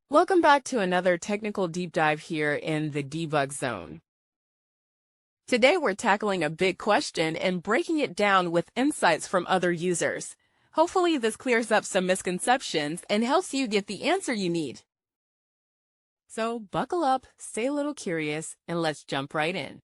Welcome back to another technical deep dive here in the debug zone. Today we're tackling a big question and breaking it down with insights from other users. Hopefully this clears up some misconceptions and helps you get the answer you need. So buckle up, stay a little curious, and let's jump right in.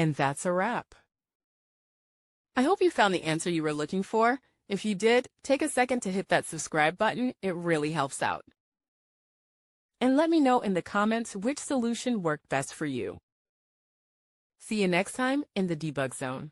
And that's a wrap. I hope you found the answer you were looking for. If you did, take a second to hit that subscribe button. It really helps out. And let me know in the comments which solution worked best for you. See you next time in the debug zone.